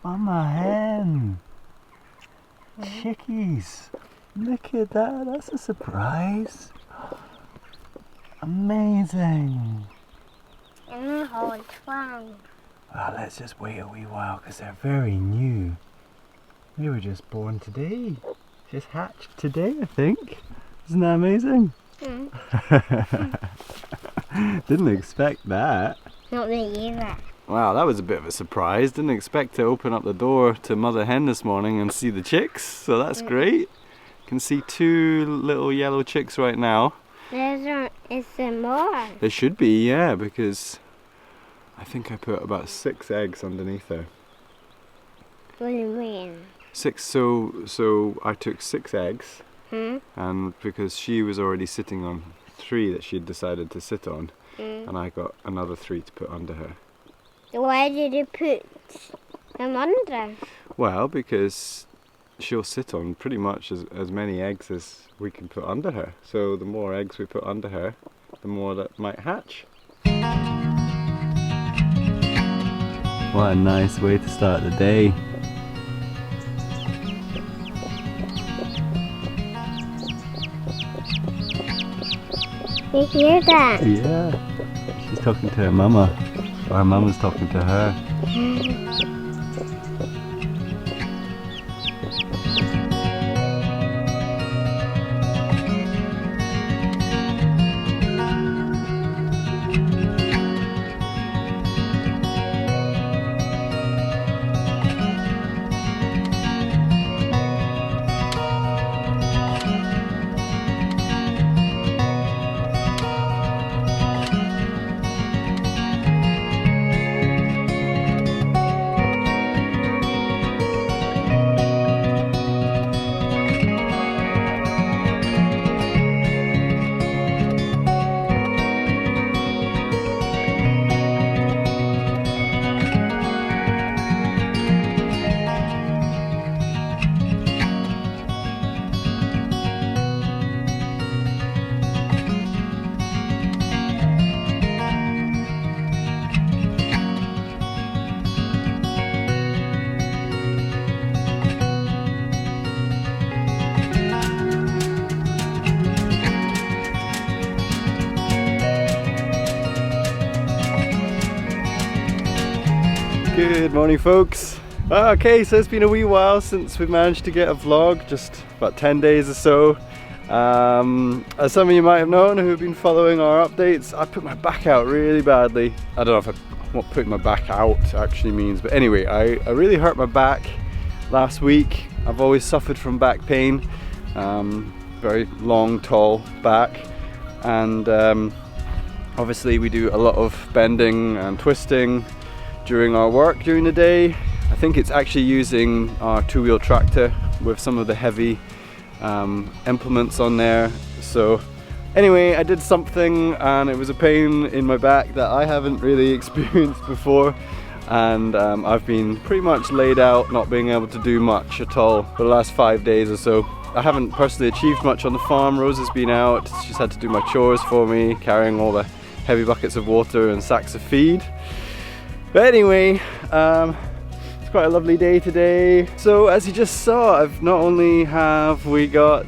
Mama hen. Chickies. Look at that. That's a surprise. Amazing. Well, let's just wait a wee while because they're very new. They were just born today. Just hatched today, I think. Isn't that amazing? Didn't expect that. Not me either. Wow, that was a bit of a surprise. Didn't expect to open up the door to Mother Hen this morning and see the chicks, so that's great. Can see 2 little yellow chicks right now. Is there more? There should be, yeah, because I think I put about 6 eggs underneath her. What do you mean? 6, so I took 6 eggs, and because she was already sitting on 3 that she'd decided to sit on, and I got another 3 to put under her. Why did you put them under? Well, because she'll sit on pretty much as many eggs as we can put under her. So the more eggs we put under her, the more that might hatch. What a nice way to start the day. You hear that? Yeah. She's talking to her mama. Or her mama's talking to her. Good morning, folks. Okay, so it's been a wee while since we managed to get a vlog, just about 10 days or so. As some of you might have known who have been following our updates, I put my back out really badly. I don't know what putting my back out actually means, but anyway, I really hurt my back last week. I've always suffered from back pain, very long, tall back, and obviously we do a lot of bending and twisting during our work during the day. I think it's actually using our 2-wheel tractor with some of the heavy implements on there. So anyway, I did something and it was a pain in my back that I haven't really experienced before, and I've been pretty much laid out, not being able to do much at all for the last 5 days or so. I haven't personally achieved much on the farm. Rose has been out, she's had to do my chores for me, carrying all the heavy buckets of water and sacks of feed. But anyway, it's quite a lovely day today. So as you just saw, I've not only have we got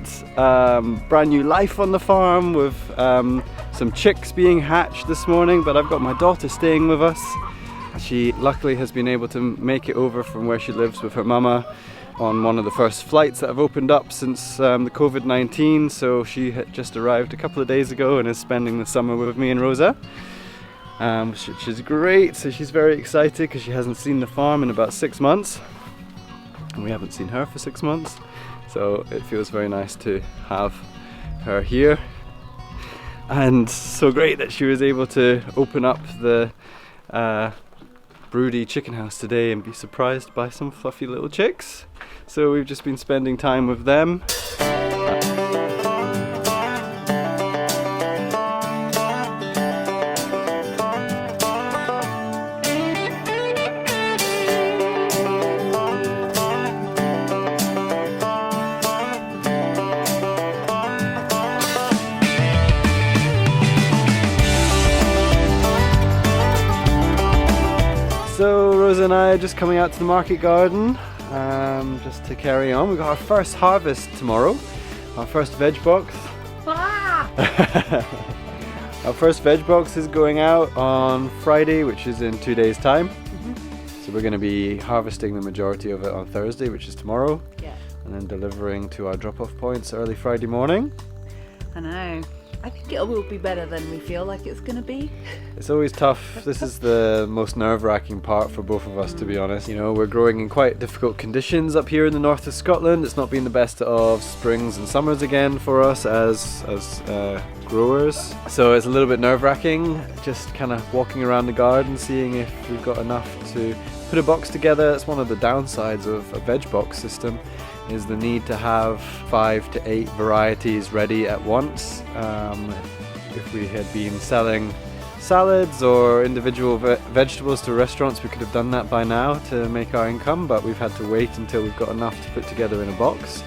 brand new life on the farm with some chicks being hatched this morning, but I've got my daughter staying with us. She luckily has been able to make it over from where she lives with her mama on one of the first flights that have opened up since the COVID-19. So she had just arrived a couple of days ago and is spending the summer with me and Rosa. Which is great, so she's very excited because she hasn't seen the farm in about 6 months, and we haven't seen her for 6 months, so it feels very nice to have her here. And so great that she was able to open up the broody chicken house today and be surprised by some fluffy little chicks. So we've just been spending time with them. and I are just coming out to the market garden just to carry on. We've got our first harvest tomorrow, our first veg box. Our first veg box is going out on Friday, which is in 2 days' time. So we're going to be harvesting the majority of it on Thursday, which is tomorrow. Yeah. And then delivering to our drop-off points early Friday morning. I know. I think it will be better than we feel like it's going to be. It's always tough. This is the most nerve-wracking part for both of us, to be honest. You know, we're growing in quite difficult conditions up here in the north of Scotland. It's not been the best of springs and summers again for us as growers. So it's a little bit nerve-wracking, just kind of walking around the garden, seeing if we've got enough to put a box together. It's one of the downsides of a veg box system, is the need to have 5 to 8 varieties ready at once. If we had been selling salads or individual vegetables to restaurants, we could have done that by now to make our income, but we've had to wait until we've got enough to put together in a box.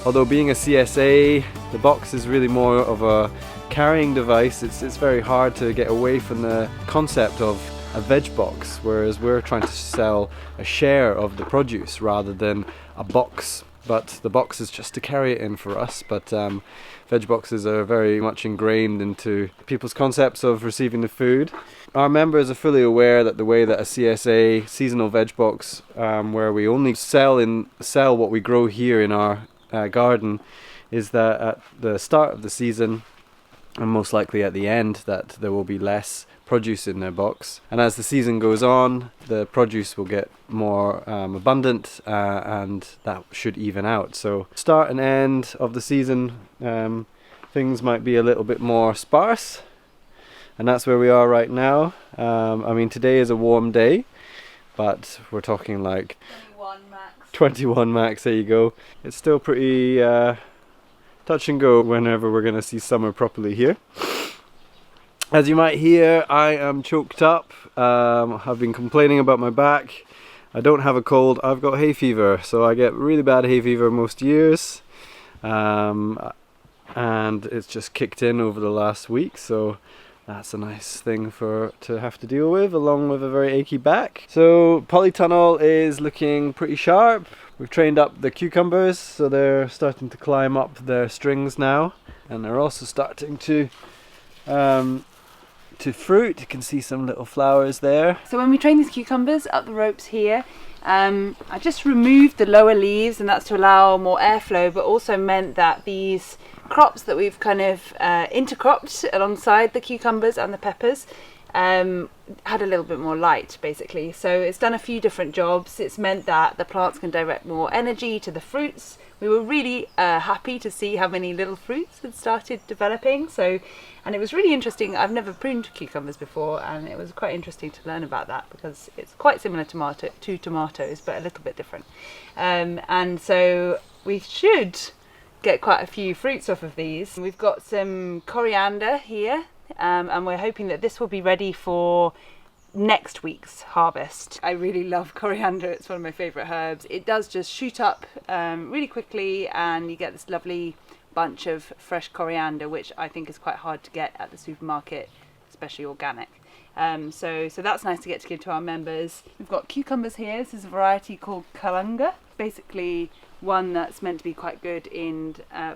Although being a CSA, the box is really more of a carrying device. It's very hard to get away from the concept of a veg box, whereas we're trying to sell a share of the produce rather than a box. But the box is just to carry it in for us. But veg boxes are very much ingrained into people's concepts of receiving the food. Our members are fully aware that the way that a CSA seasonal veg box, where we only sell what we grow here in our garden, is that at the start of the season, and most likely at the end, that there will be less produce in their box, and as the season goes on, the produce will get more abundant, and that should even out. So start and end of the season, things might be a little bit more sparse, and that's where we are right now. I mean, today is a warm day, but we're talking like 21 max, there you go. It's still pretty touch and go whenever we're going to see summer properly here. As you might hear, I am choked up. I've been complaining about my back. I don't have a cold, I've got hay fever. So I get really bad hay fever most years. And it's just kicked in over the last week. So that's a nice thing to have to deal with, along with a very achy back. So polytunnel is looking pretty sharp. We've trained up the cucumbers, so they're starting to climb up their strings now. And they're also starting to fruit. You can see some little flowers there. So when we train these cucumbers up the ropes here, I just removed the lower leaves, and that's to allow more airflow, but also meant that these crops that we've kind of intercropped alongside the cucumbers and the peppers had a little bit more light, basically. So it's done a few different jobs. It's meant that the plants can direct more energy to the fruits. We were really happy to see how many little fruits had started developing. And it was really interesting. I've never pruned cucumbers before, and it was quite interesting to learn about that, because it's quite similar to tomatoes, but a little bit different. And so we should get quite a few fruits off of these. We've got some coriander here, and we're hoping that this will be ready for next week's harvest. I really love coriander. It's one of my favourite herbs. It does just shoot up really quickly, and you get this lovely bunch of fresh coriander, which I think is quite hard to get at the supermarket, especially organic. So that's nice to get to give to our members. We've got cucumbers here. This is a variety called Coriander, basically one that's meant to be quite good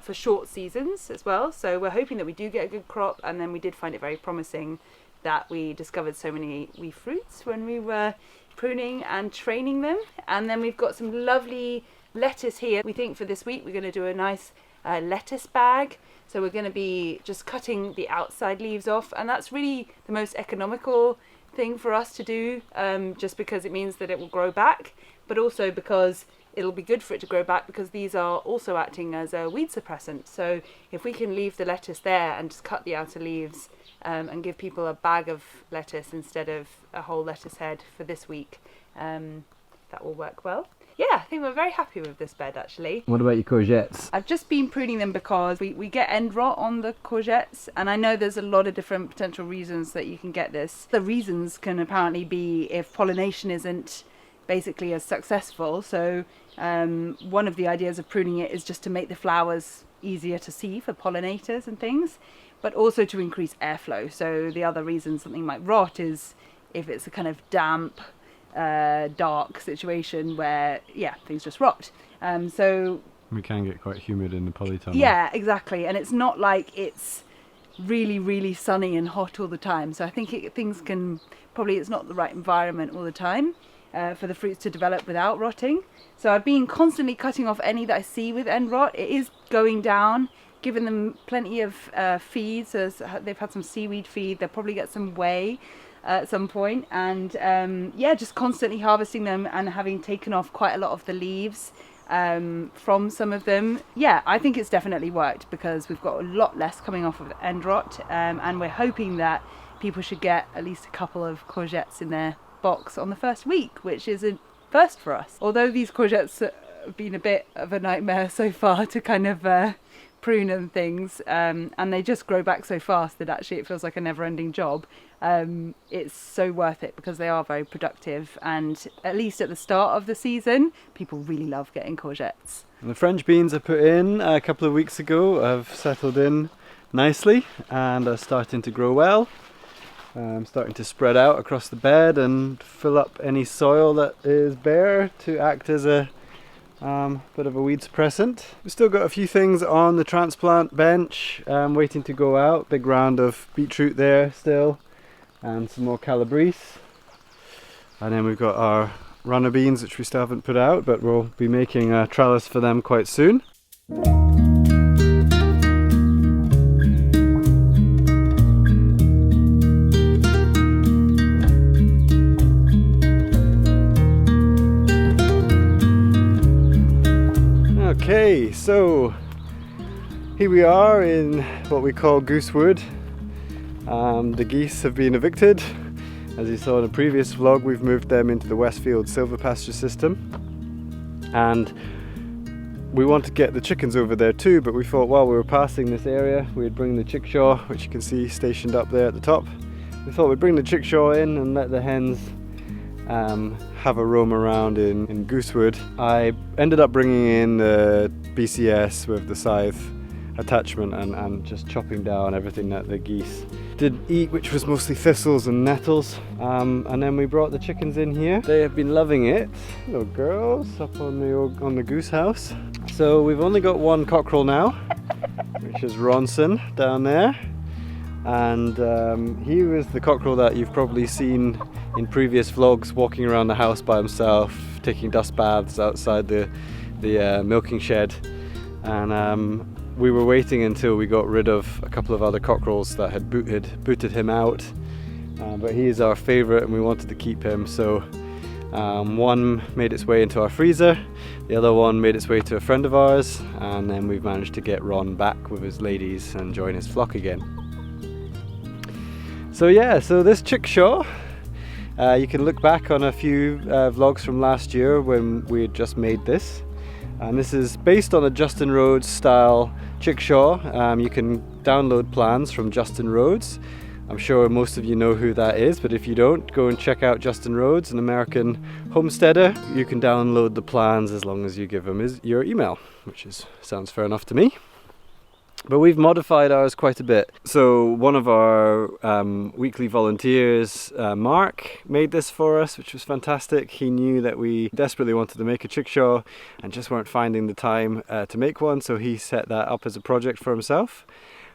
for short seasons as well. So we're hoping that we do get a good crop, and then we did find it very promising that we discovered so many wee fruits when we were pruning and training them. And then we've got some lovely lettuce here. We think for this week we're going to do a nice lettuce bag. So we're going to be just cutting the outside leaves off, and that's really the most economical thing for us to do, just because it means that it will grow back, but also because it'll be good for it to grow back, because these are also acting as a weed suppressant. So if we can leave the lettuce there and just cut the outer leaves, and give people a bag of lettuce instead of a whole lettuce head for this week, that will work well. Yeah, I think we're very happy with this bed, actually. What about your courgettes? I've just been pruning them because we get end rot on the courgettes, and I know there's a lot of different potential reasons that you can get this. The reasons can apparently be if pollination isn't basically as successful. So one of the ideas of pruning it is just to make the flowers easier to see for pollinators and things, but also to increase airflow. So the other reason something might rot is if it's a kind of damp, dark situation where things just rot. So we can get quite humid in the polytunnel. Yeah, exactly, and it's not like it's really sunny and hot all the time. So I think things can probably, it's not the right environment all the time for the fruits to develop without rotting. So I've been constantly cutting off any that I see with end rot. It is going down, giving them plenty of feed. So they've had some seaweed feed. They'll probably get some whey at some point, and just constantly harvesting them and having taken off quite a lot of the leaves from some of them. I think it's definitely worked, because we've got a lot less coming off of end rot, and we're hoping that people should get at least a couple of courgettes in their box on the first week, which is a first for us. Although these courgettes have been a bit of a nightmare so far to kind of prune and things, and they just grow back so fast that actually it feels like a never-ending job. It's so worth it because they are very productive, and at least at the start of the season people really love getting courgettes. And the French beans I put in a couple of weeks ago have settled in nicely and are starting to grow well. Starting to spread out across the bed and fill up any soil that is bare to act as a bit of a weed suppressant. We've still got a few things on the transplant bench waiting to go out. Big round of beetroot there still, and some more calabrese. And then we've got our runner beans, which we still haven't put out, but we'll be making a trellis for them quite soon. Okay, so here we are in what we call Goose Wood. The geese have been evicted. As you saw in a previous vlog, we've moved them into the Westfield silvopasture system, and we want to get the chickens over there too, but we thought while we were passing this area we'd bring the chickshaw, which you can see stationed up there at the top. We thought we'd bring the chickshaw in and let the hens have a roam around in Goose Wood. I ended up bringing in the BCS with the scythe attachment and just chopping down everything that the geese did eat, which was mostly thistles and nettles, and then we brought the chickens in here. They have been loving it. Little girls up on the goose house. So we've only got one cockerel now, which is Ronson down there, and he was the cockerel that you've probably seen in previous vlogs walking around the house by himself, taking dust baths outside the milking shed. And we were waiting until we got rid of a couple of other cockerels that had booted him out, but he is our favourite and we wanted to keep him. So one made its way into our freezer, the other one made its way to a friend of ours, and then we've managed to get Ron back with his ladies and join his flock again. So yeah, so this chickshaw, you can look back on a few vlogs from last year when we had just made this. And this is based on a Justin Rhodes style chickshaw. You can download plans from Justin Rhodes. I'm sure most of you know who that is, but if you don't, go and check out Justin Rhodes, an American homesteader. You can download the plans as long as you give him your email, which sounds fair enough to me. But we've modified ours quite a bit. So one of our weekly volunteers, Mark, made this for us, which was fantastic. He knew that we desperately wanted to make a chickshaw and just weren't finding the time to make one, so he set that up as a project for himself.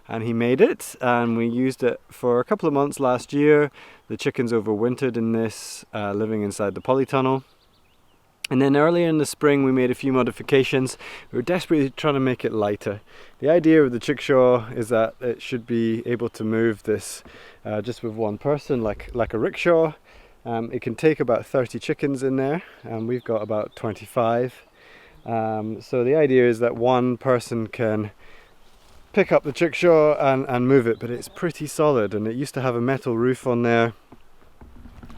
And he made it, and we used it for a couple of months last year. The chickens overwintered in this, living inside the polytunnel. And then earlier in the spring we made a few modifications. We were desperately trying to make it lighter. The idea of the chickshaw is that it should be able to move this just with one person, like a rickshaw. It can take about 30 chickens in there, and we've got about 25. So the idea is that one person can pick up the chickshaw and move it, but it's pretty solid, and it used to have a metal roof on there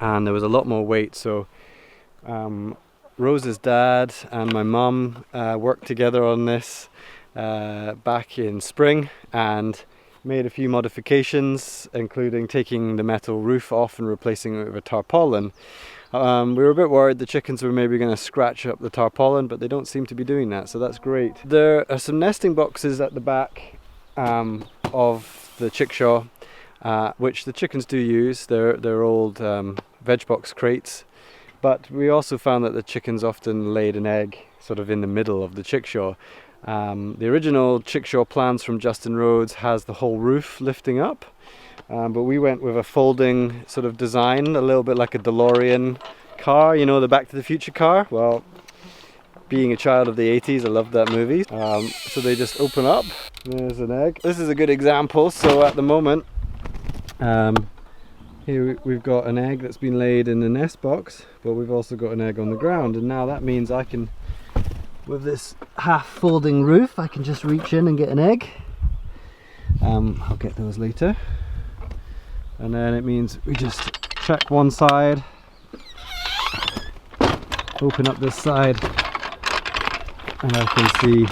and there was a lot more weight. So Rose's dad and my mum worked together on this back in spring and made a few modifications, including taking the metal roof off and replacing it with a tarpaulin. We were a bit worried the chickens were maybe going to scratch up the tarpaulin, but they don't seem to be doing that, so that's great. There are some nesting boxes at the back of the chickshaw, which the chickens do use. They're old veg box crates, But we also found that the chickens often laid an egg sort of in the middle of the chickshaw. The original chickshaw plans from Justin Rhodes has the whole roof lifting up, but we went with a folding sort of design, a little bit like a DeLorean car, you know, the Back to the Future car. Well, being a child of the 80s, I loved that movie. So they just open up. There's an egg. This is a good example. So at the moment, here we've got an egg that's been laid in the nest box, but we've also got an egg on the ground, and now that means I can, with this half folding roof, I can just reach in and get an egg. I'll get those later. And then it means we just check one side, open up this side, and I can see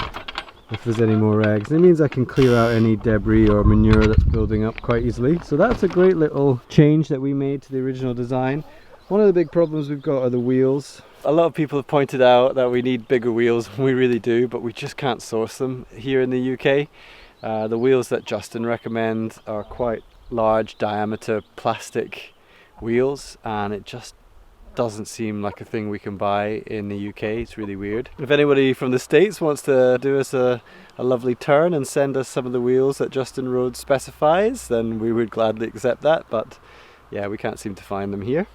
if there's any more eggs. It means I can clear out any debris or manure that's building up quite easily. So that's a great little change that we made to the original design. One of the big problems we've got are the wheels. A lot of people have pointed out that we need bigger wheels, we really do, but we just can't source them here in the UK. The wheels that Justin recommends are quite large diameter plastic wheels, and it just doesn't seem like a thing we can buy in the UK. It's really weird. If anybody from the States wants to do us a lovely turn and send us some of the wheels that Justin Rhodes specifies, then we would gladly accept that, but yeah, we can't seem to find them here.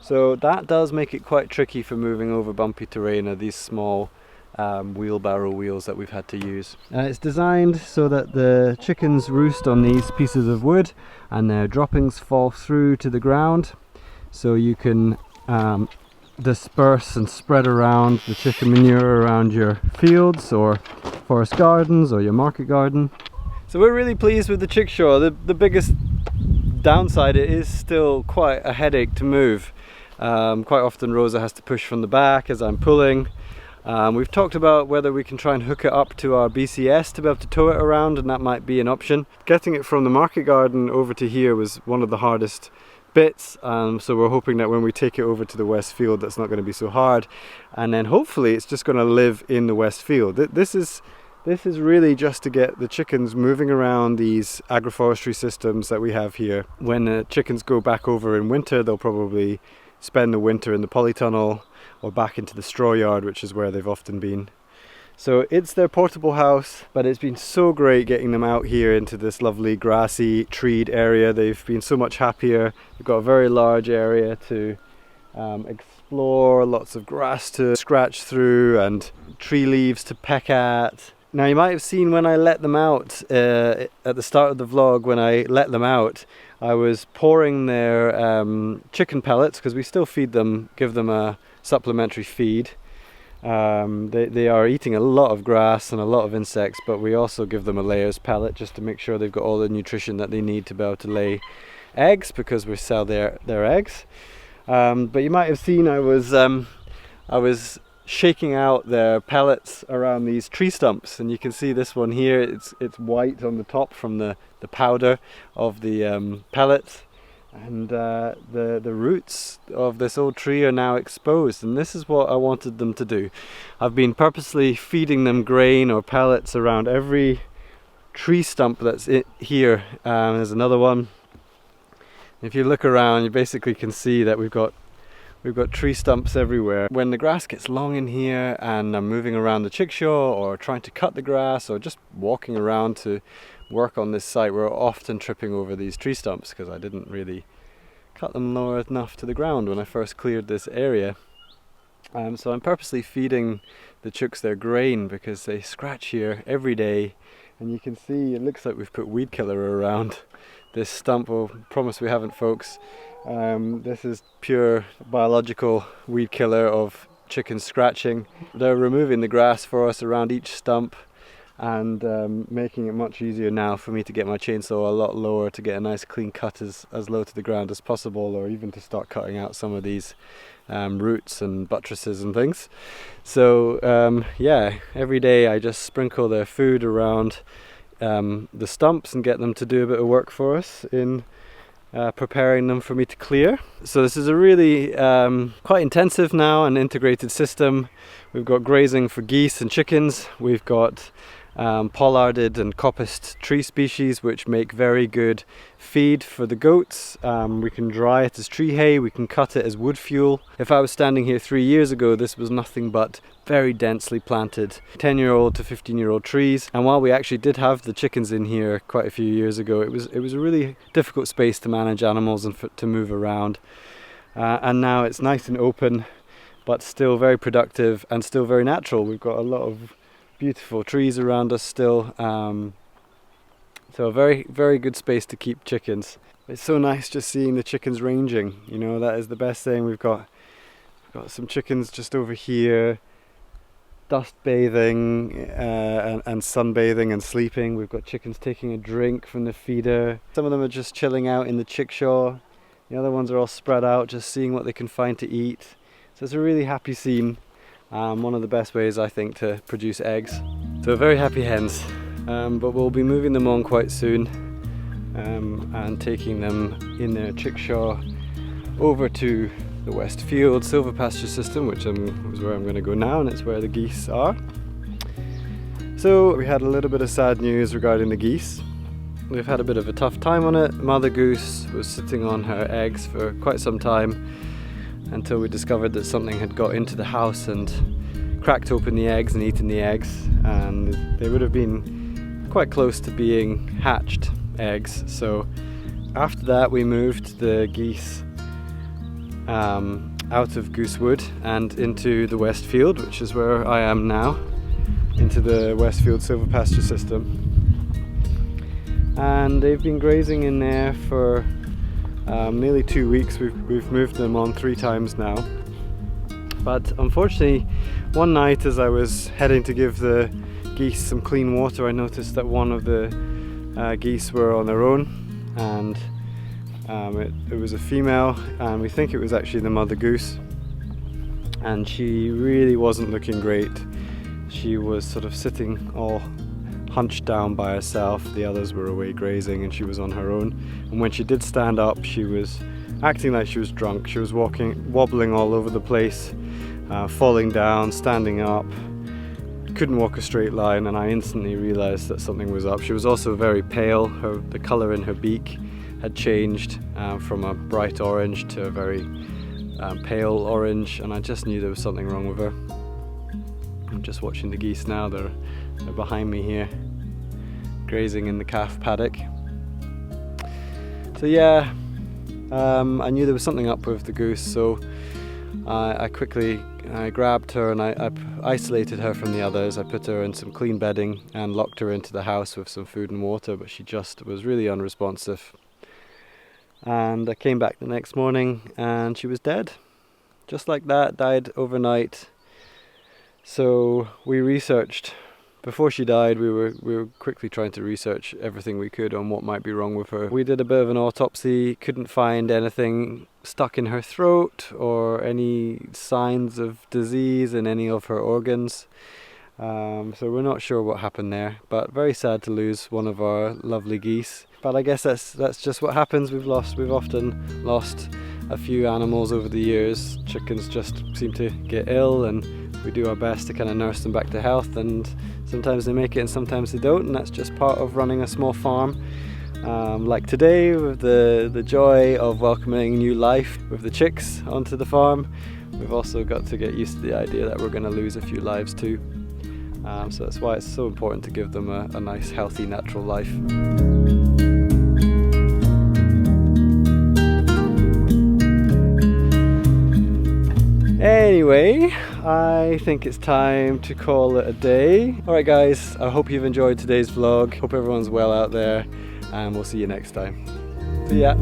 So that does make it quite tricky for moving over bumpy terrain, are these small wheelbarrow wheels that we've had to use. It's designed so that the chickens roost on these pieces of wood and their droppings fall through to the ground, so you can disperse and spread around the chicken manure around your fields or forest gardens or your market garden. So we're really pleased with the chickshaw. The biggest downside, it is still quite a headache to move. Quite often Rosa has to push from the back as I'm pulling. We've talked about whether we can try and hook it up to our BCS to be able to tow it around, and that might be an option. Getting it from the market garden over to here was one of the hardest bits, so we're hoping that when we take it over to the West Field, that's not going to be so hard, and then hopefully it's just going to live in the West Field. This is really just to get the chickens moving around these agroforestry systems that we have here. When the chickens go back over in winter, they'll probably spend the winter in the polytunnel or back into the straw yard, which is where they've often been. So it's their portable house, but it's been so great getting them out here into this lovely grassy, treed area. They've been so much happier. We've got a very large area to explore, lots of grass to scratch through and tree leaves to peck at. Now you might have seen when I let them out, at the start of the vlog, when I let them out, I was pouring their chicken pellets, because we still feed them, give them a supplementary feed. They are eating a lot of grass and a lot of insects, but we also give them a layers pellet just to make sure they've got all the nutrition that they need to be able to lay eggs, because we sell their eggs. But you might have seen I was shaking out their pellets around these tree stumps, and you can see this one here, it's white on the top from the powder of the pellets, and the roots of this old tree are now exposed, and this is what I wanted them to do. I've been purposely feeding them grain or pellets around every tree stump that's here. There's another one. If you look around, you basically can see that we've got tree stumps everywhere. When the grass gets long in here and I'm moving around the chickshaw or trying to cut the grass or just walking around to work on this site, we're often tripping over these tree stumps because I didn't really cut them low enough to the ground when I first cleared this area. So I'm purposely feeding the chooks their grain because they scratch here every day, and you can see it looks like we've put weed killer around this stump. Well, promise we haven't, folks. This is pure biological weed killer of chickens scratching. They're removing the grass for us around each stump and making it much easier now for me to get my chainsaw a lot lower to get a nice clean cut as low to the ground as possible, or even to start cutting out some of these roots and buttresses and things. So yeah, every day I just sprinkle their food around the stumps and get them to do a bit of work for us in preparing them for me to clear. So this is a really quite intensive now and integrated system. We've got grazing for geese and chickens. We've got pollarded and coppiced tree species which make very good feed for the goats. We can dry it as tree hay, we can cut it as wood fuel. If I was standing here 3 years ago, this was nothing but very densely planted 10-year-old to 15-year-old trees, and while we actually did have the chickens in here quite a few years ago, it was a really difficult space to manage animals and to move around, and now it's nice and open but still very productive and still very natural. We've got a lot of beautiful trees around us still, so a very, very good space to keep chickens. It's so nice just seeing the chickens ranging, you know, that is the best thing. We've got some chickens just over here, dust bathing and sunbathing and sleeping. We've got chickens taking a drink from the feeder. Some of them are just chilling out in the chickshaw. The other ones are all spread out, just seeing what they can find to eat. So it's a really happy scene. One of the best ways, I think, to produce eggs. So very happy hens, but we'll be moving them on quite soon and taking them in their chickshaw over to the West Field silvopasture system, which is where I'm going to go now, and it's where the geese are. So we had a little bit of sad news regarding the geese. We've had a bit of a tough time on it. Mother goose was sitting on her eggs for quite some time until we discovered that something had got into the house and cracked open the eggs and eaten the eggs, and they would have been quite close to being hatched eggs. So after that we moved the geese out of Goose Wood and into the West Field, which is where I am now, into the West Field silvopasture system, and they've been grazing in there for nearly 2 weeks. We've moved them on 3 times now, but unfortunately one night as I was heading to give the geese some clean water, I noticed that one of the geese were on their own, and it was a female, and we think it was actually the mother goose, and she really wasn't looking great. She was sort of sitting all hunched down by herself. The others were away grazing and she was on her own, and when she did stand up she was acting like she was drunk. She was wobbling all over the place, falling down, standing up, couldn't walk a straight line, and I instantly realized that something was up. She was also very pale. The color in her beak had changed from a bright orange to a very pale orange, and I just knew there was something wrong with her. I'm just watching the geese now. They're behind me here, grazing in the calf paddock. So yeah, I knew there was something up with the goose, so I quickly grabbed her and I isolated her from the others. I put her in some clean bedding and locked her into the house with some food and water, but she just was really unresponsive. And I came back the next morning and she was dead. Just like that, died overnight. So we researched. Before she died, we were quickly trying to research everything we could on what might be wrong with her. We did a bit of an autopsy, couldn't find anything stuck in her throat or any signs of disease in any of her organs. So we're not sure what happened there, but very sad to lose one of our lovely geese. But I guess that's just what happens. We've often lost a few animals over the years. Chickens just seem to get ill, and we do our best to kind of nurse them back to health, and sometimes they make it and sometimes they don't, and that's just part of running a small farm. Like today, with the joy of welcoming new life with the chicks onto the farm, we've also got to get used to the idea that we're going to lose a few lives too. So that's why it's so important to give them a nice, healthy, natural life. Anyway, I think it's time to call it a day. Alright guys, I hope you've enjoyed today's vlog. Hope everyone's well out there, and we'll see you next time. See ya!